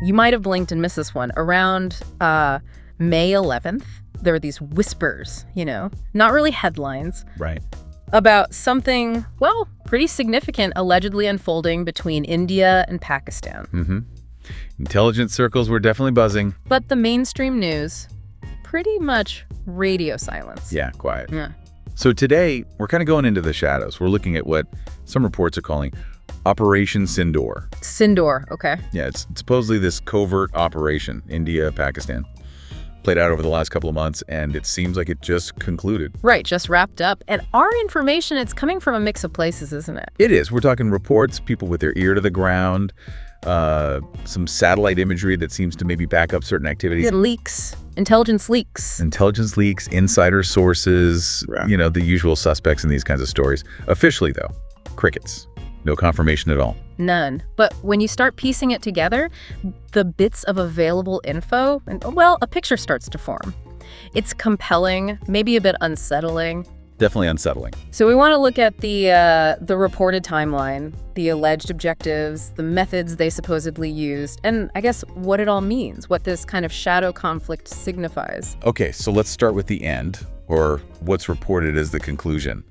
You might have blinked and missed this one. Around May 11th, there were these whispers, not really headlines. Right. About something, well, pretty significant allegedly unfolding between India and Pakistan. Mm-hmm. Intelligence circles were definitely buzzing. But the mainstream news, pretty much radio silence. Yeah, quiet. Yeah. So today, we're kind of going into the shadows. We're looking at what some reports are calling Operation Sindoor. Sindoor, okay. Yeah, it's supposedly this covert operation, India, Pakistan. Played out over the last couple of months, and it seems like it just concluded. Right, just wrapped up. And our information, it's coming from a mix of places, isn't it? It is. We're talking reports, people with their ear to the ground, some satellite imagery that seems to maybe back up certain activities. Yeah, leaks, intelligence leaks. Intelligence leaks, insider sources, Yeah. The usual suspects in these kinds of stories. Officially, though, crickets. No confirmation at all. None. But when you start piecing it together, the bits of available info, and well, a picture starts to form. It's compelling, maybe a bit unsettling. Definitely unsettling. So we want to look at the reported timeline, the alleged objectives, the methods they supposedly used, and I guess what it all means, what this kind of shadow conflict signifies. Okay, so let's start with the end, or what's reported as the conclusion.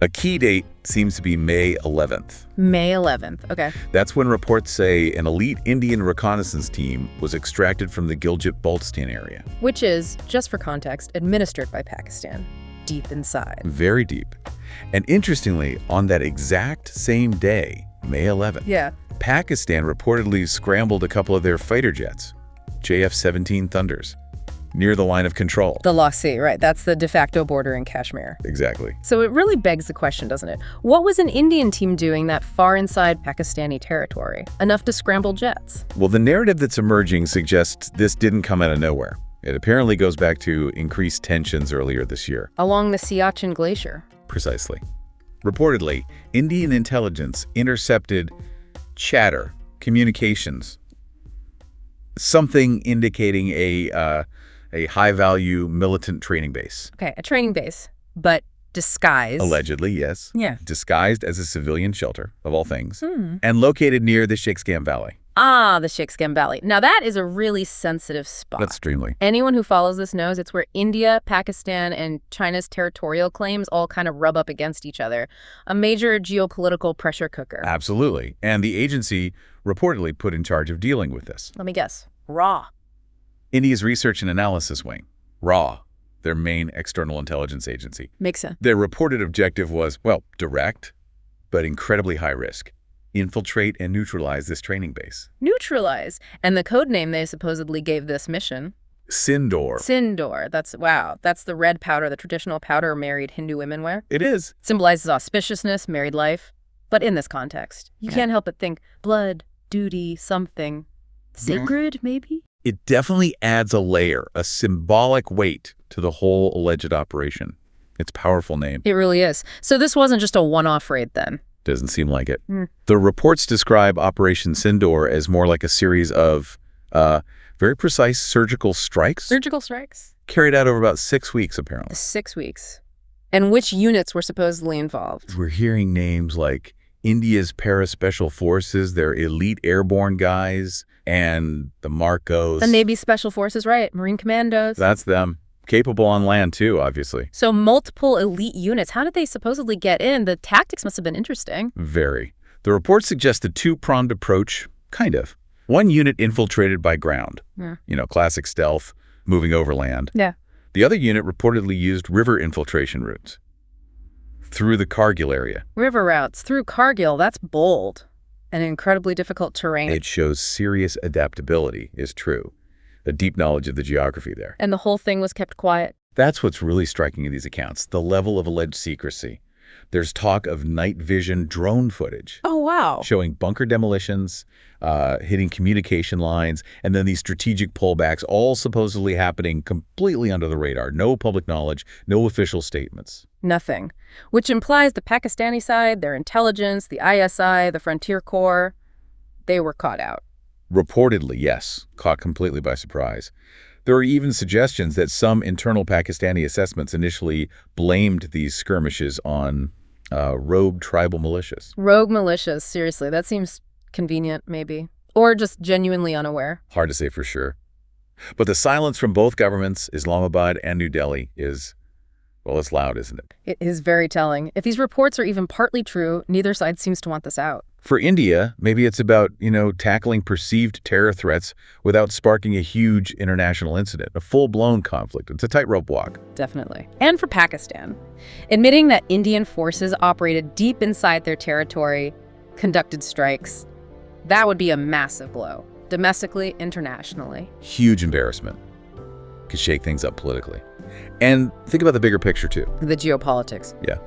A key date seems to be May 11th. May 11th, okay. That's when reports say an elite Indian reconnaissance team was extracted from the Gilgit-Baltistan area. Which is, just for context, administered by Pakistan, deep inside. Very deep. And interestingly, on that exact same day, May 11th, Yeah. Pakistan reportedly scrambled a couple of their fighter jets, JF-17 Thunders, near the line of control. The Lost Sea, right. That's the de facto border in Kashmir. Exactly. So it really begs the question, doesn't it? What was an Indian team doing that far inside Pakistani territory? Enough to scramble jets? Well, the narrative that's emerging suggests this didn't come out of nowhere. It apparently goes back to increased tensions earlier this year. Along the Siachen Glacier. Precisely. Reportedly, Indian intelligence intercepted chatter, communications, something indicating a high-value militant training base. Okay, a training base, but disguised. Allegedly, yes. Yeah. Disguised as a civilian shelter, of all things, and located near the Sheikhsgam Valley. Ah, the Sheikhsgam Valley. Now that is a really sensitive spot. Extremely. Anyone who follows this knows it's where India, Pakistan, and China's territorial claims all kind of rub up against each other. A major geopolitical pressure cooker. Absolutely. And the agency reportedly put in charge of dealing with this. Let me guess. Raw. India's Research and Analysis Wing, RAW, their main external intelligence agency. Makes sense. Their reported objective was, well, direct, but incredibly high risk. Infiltrate and neutralize this training base. Neutralize. And the code name they supposedly gave this mission? Sindoor. Sindoor. That's the red powder, the traditional powder married Hindu women wear. It is. Symbolizes auspiciousness, married life. But in this context, you can't help but think blood, duty, something. Sacred, maybe? It definitely adds a layer, a symbolic weight to the whole alleged operation. It's a powerful name. It really is. So this wasn't just a one-off raid then? Doesn't seem like it. The reports describe Operation Sindoor as more like a series of very precise surgical strikes. Surgical strikes? Carried out over about 6 weeks, apparently. 6 weeks. And which units were supposedly involved? We're hearing names like India's Para-Special Forces, their elite airborne guys, and the Marcos. The Navy Special Forces, right. Marine Commandos. That's them. Capable on land, too, obviously. So multiple elite units. How did they supposedly get in? The tactics must have been interesting. Very. The report suggests a two-pronged approach, kind of. One unit infiltrated by ground. Yeah. Classic stealth, moving overland. Yeah. The other unit reportedly used river infiltration routes through the Kargil area. River routes through Kargil, that's bold and incredibly difficult terrain. It shows serious adaptability, is true. A deep knowledge of the geography there. And the whole thing was kept quiet. That's what's really striking in these accounts, the level of alleged secrecy. There's talk of night vision drone footage. Oh, wow. Showing bunker demolitions, hitting communication lines, and then these strategic pullbacks, all supposedly happening completely under the radar. No public knowledge, no official statements. Nothing. Which implies the Pakistani side, their intelligence, the ISI, the Frontier Corps, they were caught out. Reportedly, yes, caught completely by surprise. There are even suggestions that some internal Pakistani assessments initially blamed these skirmishes on rogue tribal militias. Rogue militias, seriously, that seems convenient, maybe. Or just genuinely unaware? Hard to say for sure. But the silence from both governments, Islamabad and New Delhi, is, well, it's loud, isn't it? It is very telling. If these reports are even partly true, neither side seems to want this out. For India, maybe it's about, tackling perceived terror threats without sparking a huge international incident, a full-blown conflict. It's a tightrope walk. Definitely. And for Pakistan, admitting that Indian forces operated deep inside their territory, conducted strikes, that would be a massive blow, domestically, internationally. Huge embarrassment. Could shake things up politically. And think about the bigger picture, too. The geopolitics. Yeah.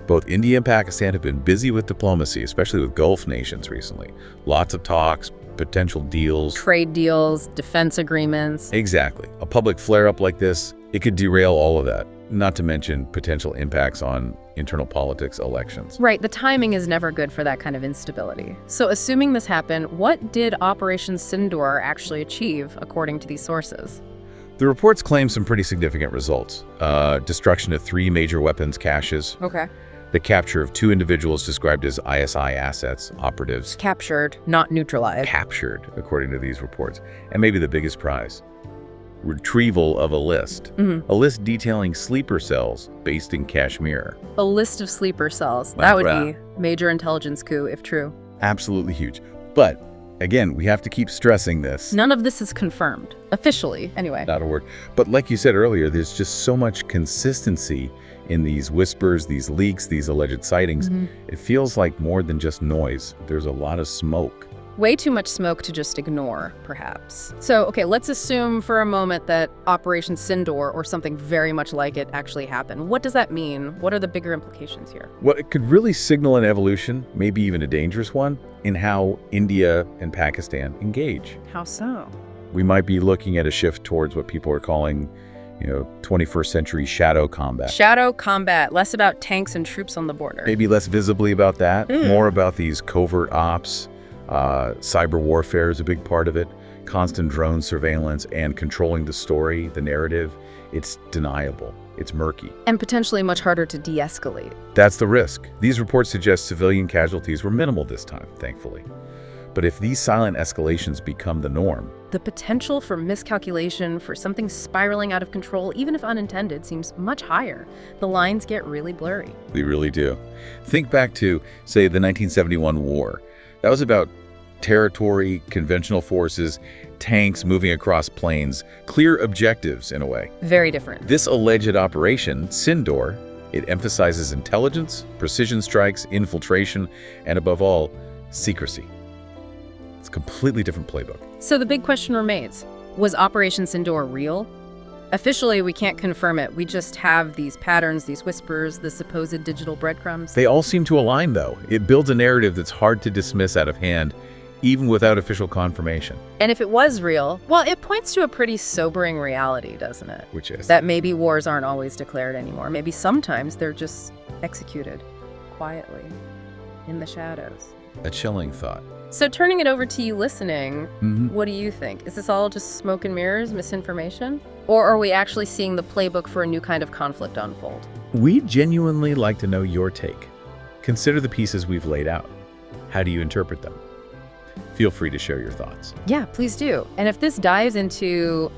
Both India and Pakistan have been busy with diplomacy, especially with Gulf nations recently. Lots of talks, potential deals. Trade deals, defense agreements. Exactly. A public flare-up like this, it could derail all of that, not to mention potential impacts on internal politics, elections. Right, the timing is never good for that kind of instability. So assuming this happened, what did Operation Sindoor actually achieve, according to these sources? The reports claim some pretty significant results. Destruction of 3 major weapons caches. Okay. The capture of 2 individuals described as ISI assets, operatives. Captured, not neutralized. Captured, according to these reports. And maybe the biggest prize. Retrieval of a list. A list detailing sleeper cells based in Kashmir. A list of sleeper cells. That would be major intelligence coup, if true. Absolutely huge. But again, we have to keep stressing this. None of this is confirmed, officially, anyway. Not a word. But like you said earlier, there's just so much consistency in these whispers, these leaks, these alleged sightings. It feels like more than just noise. There's a lot of smoke. Way too much smoke to just ignore, perhaps. So, okay, let's assume for a moment that Operation Sindoor or something very much like it actually happened. What does that mean? What are the bigger implications here? Well, it could really signal an evolution, maybe even a dangerous one, in how India and Pakistan engage. How so? We might be looking at a shift towards what people are calling, 21st century shadow combat. Shadow combat, less about tanks and troops on the border. Maybe less visibly about that, more about these covert ops. Cyber warfare is a big part of it. Constant drone surveillance and controlling the story, the narrative. It's deniable. It's murky. And potentially much harder to de-escalate. That's the risk. These reports suggest civilian casualties were minimal this time, thankfully. But if these silent escalations become the norm, the potential for miscalculation, for something spiraling out of control, even if unintended, seems much higher. The lines get really blurry. They really do. Think back to, say, the 1971 war. That was about territory, conventional forces, tanks moving across plains, clear objectives in a way. Very different. This alleged operation, Sindoor, it emphasizes intelligence, precision strikes, infiltration, and above all, secrecy. It's a completely different playbook. So the big question remains, was Operation Sindoor real? Officially, we can't confirm it. We just have these patterns, these whispers, the supposed digital breadcrumbs. They all seem to align, though. It builds a narrative that's hard to dismiss out of hand, even without official confirmation. And if it was real, well, it points to a pretty sobering reality, doesn't it? Which is? That maybe wars aren't always declared anymore. Maybe sometimes they're just executed quietly in the shadows. A chilling thought. So turning it over to you listening, what do you think? Is this all just smoke and mirrors, misinformation? Or are we actually seeing the playbook for a new kind of conflict unfold? We'd genuinely like to know your take. Consider the pieces we've laid out. How do you interpret them? Feel free to share your thoughts. Yeah, please do. And if this dives into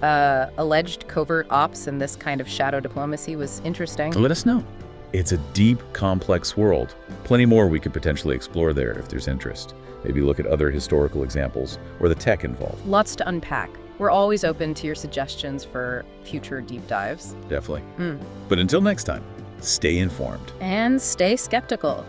alleged covert ops and this kind of shadow diplomacy was interesting, let us know. It's a deep, complex world. Plenty more we could potentially explore there if there's interest. Maybe look at other historical examples or the tech involved. Lots to unpack. We're always open to your suggestions for future deep dives. Definitely. But until next time, stay informed. And stay skeptical.